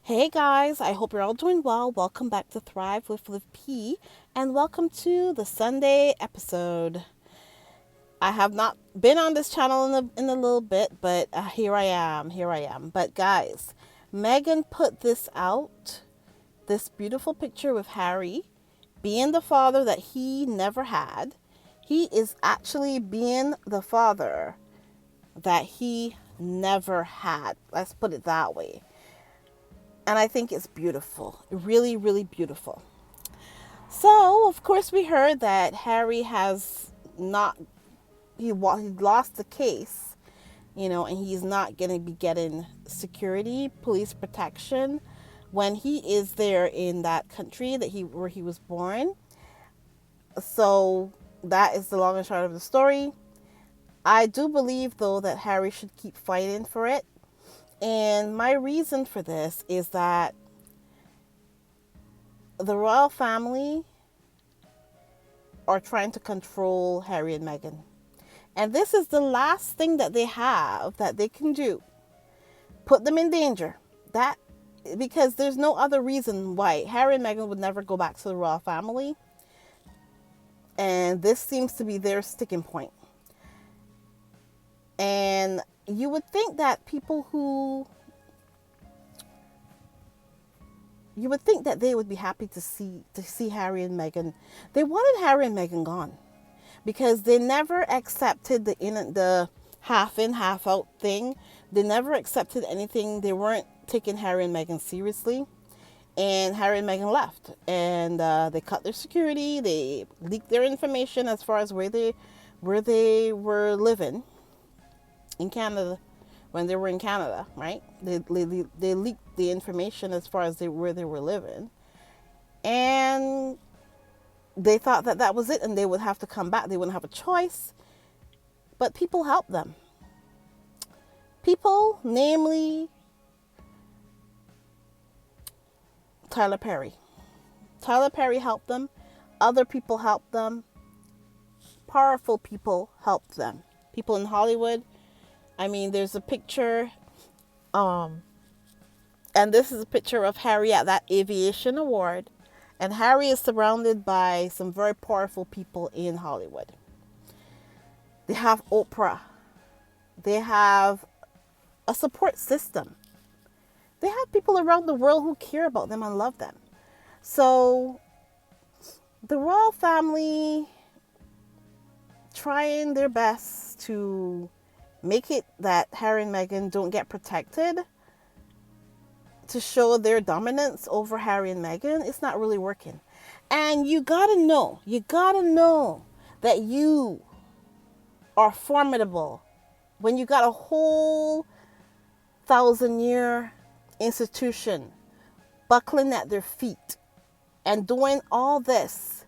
Hey guys, I hope you're all doing well. Welcome back to Thrive with Liv P, and welcome to the Sunday episode. I have not been on this channel in a little bit, but here I am. But guys, Megan put this out, this beautiful picture with Harry being the father that he never had. He is actually being the father that he never had. Let's put it that way. And I think it's beautiful, really, really beautiful. So, of course, we heard that Harry has not, he lost the case, and he's not going to be getting security, police protection when he is there in that country where he was born. So, that is the long and short of the story. I do believe, though, that Harry should keep fighting for it. And my reason for this is that the royal family are trying to control Harry and Meghan. And this is the last thing that they have that they can do. Put them in danger. Because there's no other reason why Harry and Meghan would never go back to the royal family. And this seems to be their sticking point. And you would think that they would be happy to see Harry and Meghan. They wanted Harry and Meghan gone because they never accepted the half in, half out thing. They never accepted anything. They weren't taking Harry and Meghan seriously. And Harry and Meghan left, and they cut their security. They leaked their information as far as where they were living in Canada. When they were in Canada, right? They leaked the information as far as where they were living. And they thought that was it and they would have to come back. They wouldn't have a choice. But people helped them. People, namely Tyler Perry. Tyler Perry helped them. Other people helped them. Powerful people helped them. People in Hollywood. I mean, there's a picture, and this is a picture of Harry at that aviation award. And Harry is surrounded by some very powerful people in Hollywood. They have Oprah. They have a support system. They have people around the world who care about them and love them. So the royal family trying their best to make it that Harry and Meghan don't get protected to show their dominance over Harry and Meghan, it's not really working. And you gotta know that you are formidable when you got a whole 1,000-year institution buckling at their feet and doing all this.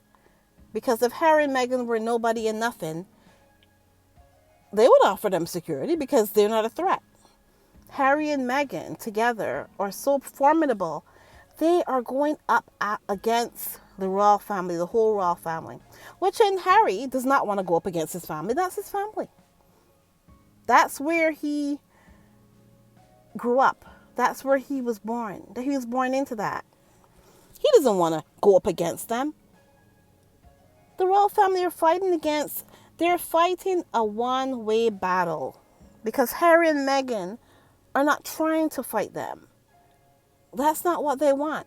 Because if Harry and Meghan were nobody and nothing, they would offer them security because they're not a threat. Harry and Meghan together are so formidable. They are going up against the royal family, the whole royal family. Harry does not want to go up against his family. That's his family. That's where he grew up. That's where he was born. He was born into that. He doesn't want to go up against them. The royal family are they're fighting a one-way battle because Harry and Meghan are not trying to fight them. That's not what they want.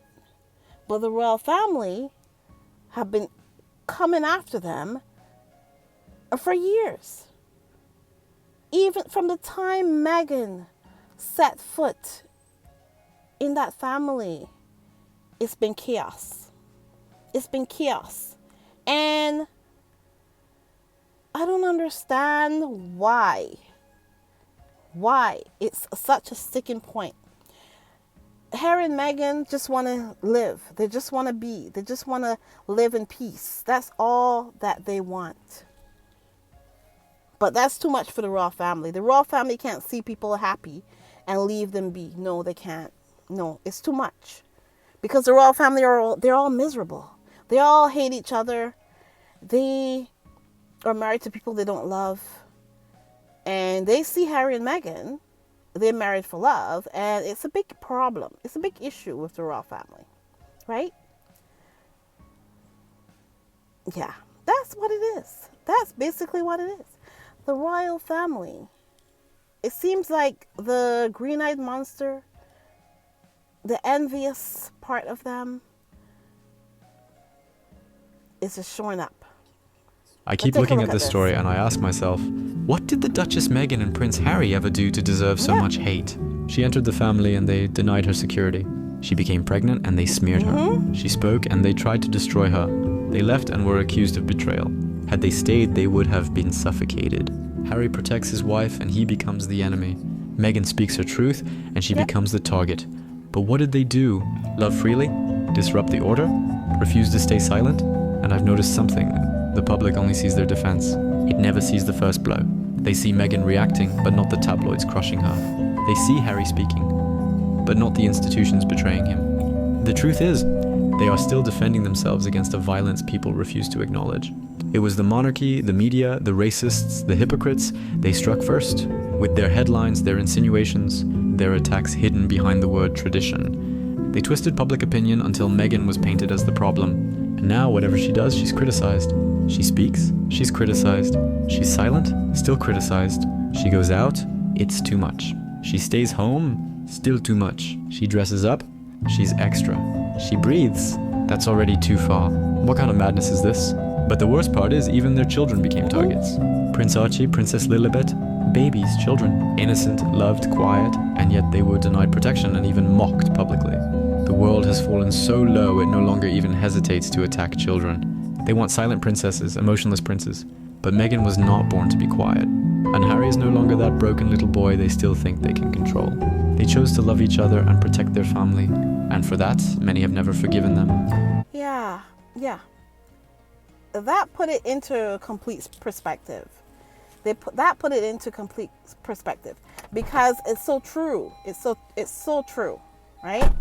But the royal family have been coming after them for years. Even from the time Meghan set foot in that family, it's been chaos. It's been chaos. And I don't understand why it's such a sticking point. Harry and Meghan just want to live. They just want to be. They just want to live in peace. That's all that they want. But that's too much for the royal family. The royal family can't see people happy and leave them be. No, they can't. No, it's too much. Because the royal family they're all miserable. They all hate each other. They are married to people they don't love. And they see Harry and Meghan they're married for love, and it's a big problem. It's a big issue with the royal family, right? Yeah, that's what it is. That's basically what it is. The royal family. It seems like the green-eyed monster, the envious part of them, is just showing up. I keep looking at this story and I ask myself, what did the Duchess Meghan and Prince Harry ever do to deserve so much hate? She entered the family and they denied her security. She became pregnant and they smeared her. She spoke and they tried to destroy her. They left and were accused of betrayal. Had they stayed, they would have been suffocated. Harry protects his wife and he becomes the enemy. Meghan speaks her truth and she becomes the target. But what did they do? Love freely? Disrupt the order? Refuse to stay silent? And I've noticed something. The public only sees their defense. It never sees the first blow. They see Meghan reacting, but not the tabloids crushing her. They see Harry speaking, but not the institutions betraying him. The truth is, they are still defending themselves against a violence people refuse to acknowledge. It was the monarchy, the media, the racists, the hypocrites. They struck first, with their headlines, their insinuations, their attacks hidden behind the word tradition. They twisted public opinion until Meghan was painted as the problem. And now, whatever she does, she's criticized. She speaks, she's criticized. She's silent, still criticized. She goes out, it's too much. She stays home, still too much. She dresses up, she's extra. She breathes, that's already too far. What kind of madness is this? But the worst part is, even their children became targets. Prince Archie, Princess Lilibet, babies, children. Innocent, loved, quiet, and yet they were denied protection and even mocked publicly. The world has fallen so low it no longer even hesitates to attack children. They want silent princesses, emotionless princes. But Meghan was not born to be quiet. And Harry is no longer that broken little boy they still think they can control. They chose to love each other and protect their family. And for that, many have never forgiven them. Yeah. That put it into complete perspective. That put it into complete perspective. Because it's so true. It's so true, right?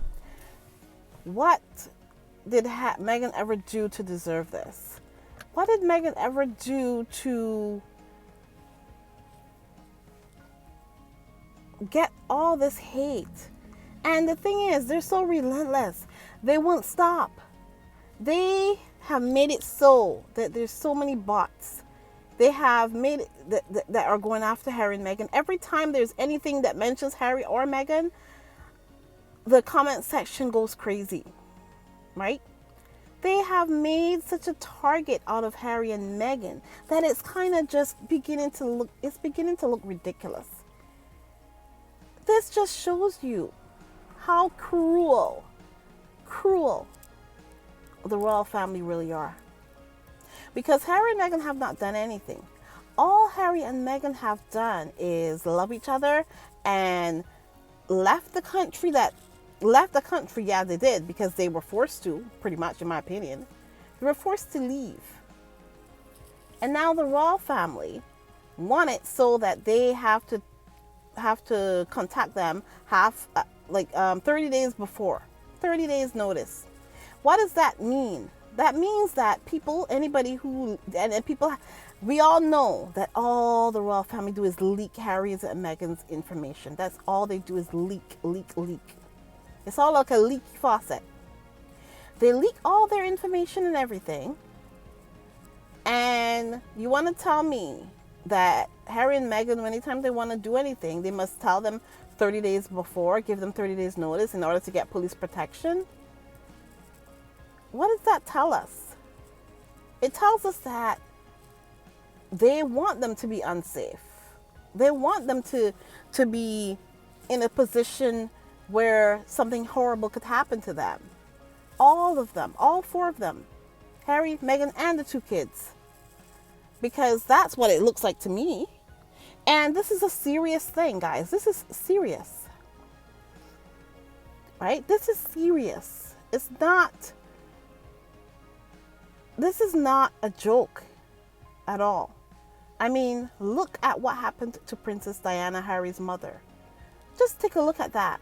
What did Meghan ever do to deserve this? What did Meghan ever do to get all this hate? And the thing is, they're so relentless. They won't stop. They have made it so that there's so many bots. They have made it that are going after Harry and Meghan. Every time there's anything that mentions Harry or Meghan, the comment section goes crazy, right? They have made such a target out of Harry and Meghan that it's kind of just beginning to look ridiculous. This just shows you how cruel the royal family really are. Because Harry and Meghan have not done anything. All Harry and Meghan have done is love each other and left the country. Yeah, they did, because they were forced to, pretty much, in my opinion. They were forced to leave. And now the royal family want it so that they have to contact them 30 days before. 30 days notice. What does that mean? That means that we all know that all the royal family do is leak Harry's and Meghan's information. That's all they do is leak. It's all like a leaky faucet. They leak all their information and everything. And you want to tell me that Harry and Meghan, anytime they want to do anything, they must tell them 30 days before, give them 30 days notice in order to get police protection? What does that tell us? It tells us that they want them to be unsafe. They want them to be in a position where something horrible could happen to them. All of them, all four of them. Harry, Meghan, and the two kids. Because that's what it looks like to me. And this is a serious thing, guys. This is serious. Right? This is serious. This is not a joke at all. I mean, look at what happened to Princess Diana, Harry's mother. Just take a look at that.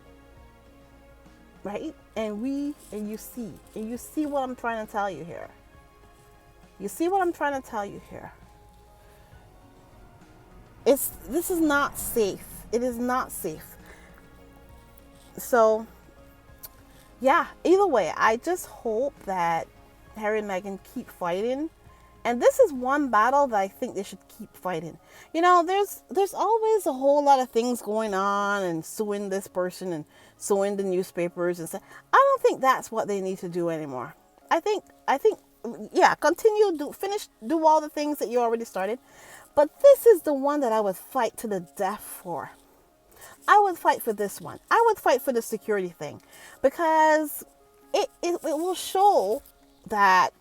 Right? And you see what I'm trying to tell you here. You see what I'm trying to tell you here. This is not safe. It is not safe. So, yeah, either way, I just hope that Harry and Meghan keep fighting. And this is one battle that I think they should keep fighting. You know, there's always a whole lot of things going on and suing this person and suing the newspapers and stuff. I don't think that's what they need to do anymore. I think yeah, continue, do all the things that you already started. But this is the one that I would fight to the death for. I would fight for this one. I would fight for the security thing, because it will show that,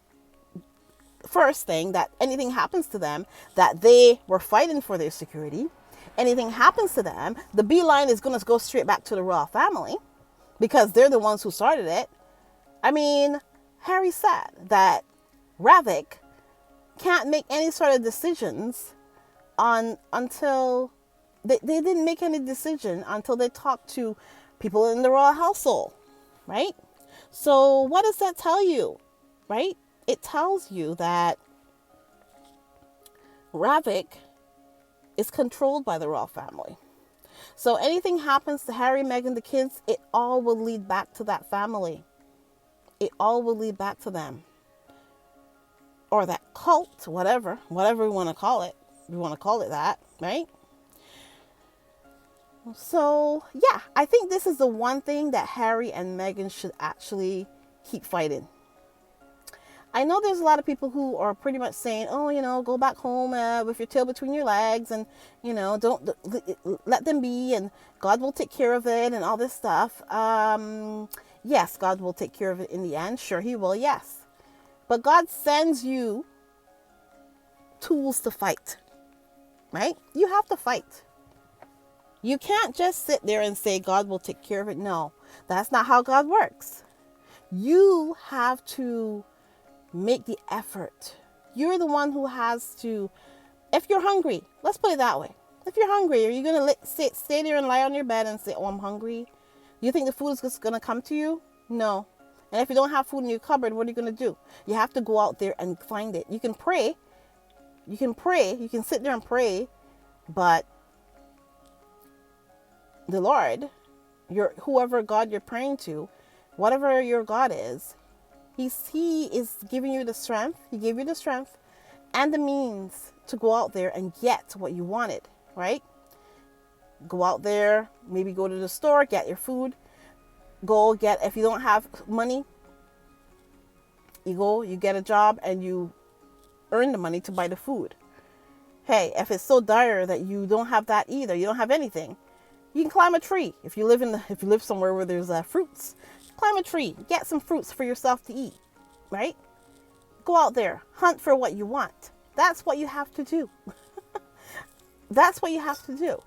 first thing, that anything happens to them, that they were fighting for their security. Anything happens to them, the beeline is going to go straight back to the royal family, because they're the ones who started it. I mean, Harry said that Ravik can't make any sort of decisions until they didn't make any decision until they talked to people in the royal household, right? So what does that tell you, right? It tells you that Ravik is controlled by the royal family. So anything happens to Harry, Meghan, the kids, it all will lead back to that family. It all will lead back to them. Or that cult, whatever we want to call it. We want to call it that, right? So, yeah, I think this is the one thing that Harry and Meghan should actually keep fighting. I know there's a lot of people who are pretty much saying, oh, you know, go back home with your tail between your legs, and, you know, don't let them be, and God will take care of it and all this stuff. Yes, God will take care of it in the end. Sure, he will, yes. But God sends you tools to fight, right? You have to fight. You can't just sit there and say God will take care of it. No, that's not how God works. You have to make the effort. You're the one who has to, if you're hungry, let's put it that way. If you're hungry, are you going to stay there and lie on your bed and say, oh, I'm hungry? You think the food is just going to come to you? No. And if you don't have food in your cupboard, what are you going to do? You have to go out there and find it. You can pray. You can sit there and pray, but the Lord, whoever God you're praying to, whatever your God is, He is giving you the strength. He gave you the strength and the means to go out there and get what you wanted, right? Go out there, maybe go to the store, get your food. If you don't have money, you get a job and you earn the money to buy the food. Hey, if it's so dire that you don't have that either, you don't have anything, you can climb a tree. If you live somewhere where there's fruits, climb a tree, get some fruits for yourself to eat, right? Go out there, hunt for what you want. That's what you have to do. That's what you have to do.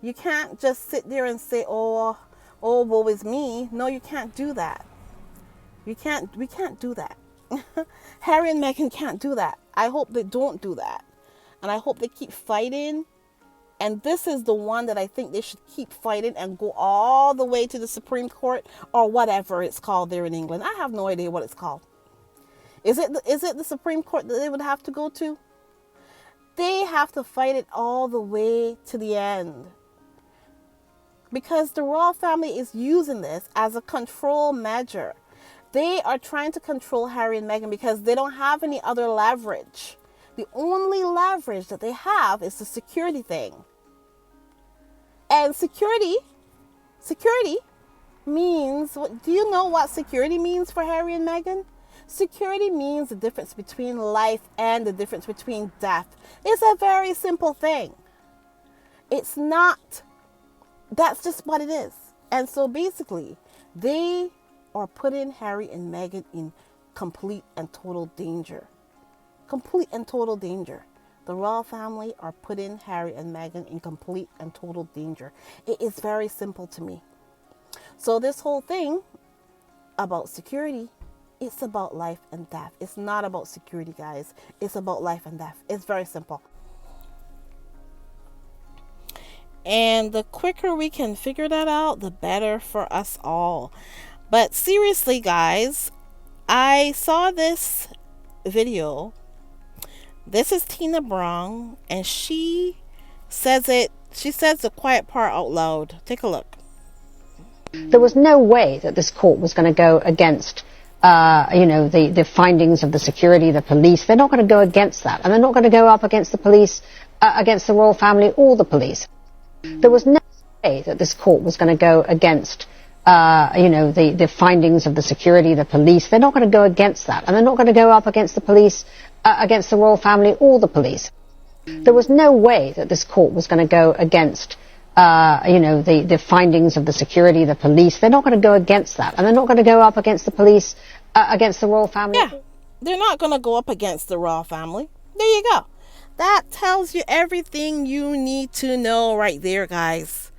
You can't just sit there and say, oh, woe is me. No, you can't do that. We can't do that. Harry and Meghan can't do that. I hope they don't do that. And I hope they keep fighting. And this is the one that I think they should keep fighting and go all the way to the Supreme Court, or whatever it's called there in England. I have no idea what it's called. Is it the Supreme Court that they would have to go to? They have to fight it all the way to the end. Because the royal family is using this as a control measure. They are trying to control Harry and Meghan because they don't have any other leverage. The only leverage that they have is the security thing. And security means, do you know what security means for Harry and Meghan? Security means the difference between life and the difference between death. It's a very simple thing. It's not, that's just what it is. And so basically, they are putting Harry and Meghan in complete and total danger. Complete and total danger. The royal family are putting Harry and Meghan in complete and total danger. It is very simple to me. So this whole thing about security, it's about life and death. It's not about security, guys. It's about life and death. It's very simple. And the quicker we can figure that out, the better for us all. But seriously, guys, I saw this video. This is Tina Brown, and she says the quiet part out loud. Take a look. There was no way that this court was going to go against the findings of the security, the police. They're not going to go against that. And they're not going to go up against the police, against the royal family or the police. There was no way that this court was going to go against, the findings of the security, the police. They're not going to go against that. And they're not going to go up against the police, against the royal family or the police. There was no way that this court was going to go against the findings of the security, the police. They're not going to go against that. And they're not going to go up against the police, against the royal family. Yeah, they're not going to go up against the royal family. There you go. That tells you everything you need to know right there, guys.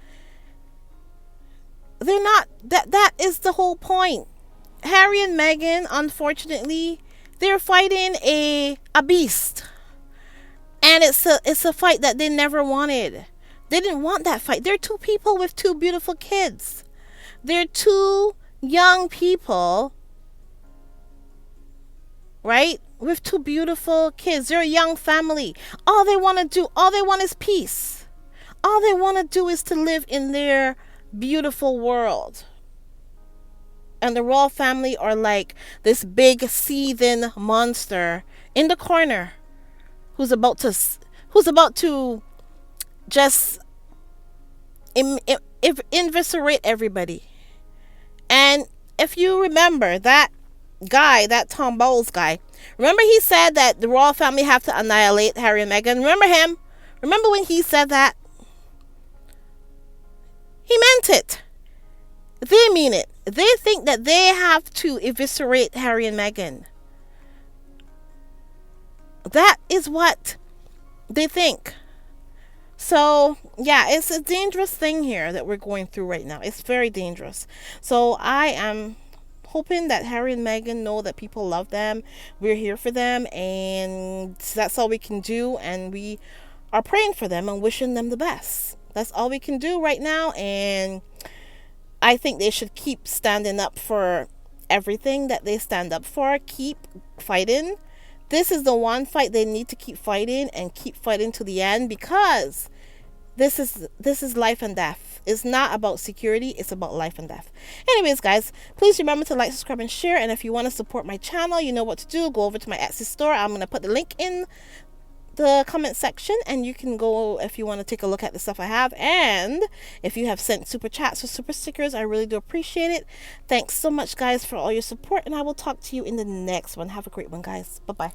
They're not, that is the whole point. Harry and Meghan, unfortunately, they're fighting a beast. And it's a fight that they never wanted. They didn't want that fight. They're two people with two beautiful kids. They're two young people, right? With two beautiful kids. They're a young family. All they want is peace. All they want to do is to live in their beautiful world. And the royal family are like this big seething monster in the corner who's about to just eviscerate everybody. And if you remember that guy, that Tom Bowles guy, remember he said that the royal family have to annihilate Harry and Meghan? Remember him? Remember when he said that? He meant it. They mean it. They think that they have to eviscerate Harry and Meghan. That is what they think. So, yeah, it's a dangerous thing here that we're going through right now. It's very dangerous. So, I am hoping that Harry and Meghan know that people love them. We're here for them, and that's all we can do. And we are praying for them and wishing them the best. That's all we can do right now. And I think they should keep standing up for everything that they stand up for. Keep fighting. This is the one fight they need to keep fighting, and keep fighting to the end, because this is life and death. It's not about security, it's about life and death. Anyways, guys, please remember to like, subscribe, and share. And if you want to support my channel, you know what to do. Go over to my Etsy store. I'm going to put the link in the comment section, and you can go if you want to take a look at the stuff I have. And if you have sent super chats or super stickers, I really do appreciate it. Thanks so much, guys, for all your support, and I will talk to you in the next one. Have a great one, guys. Bye bye.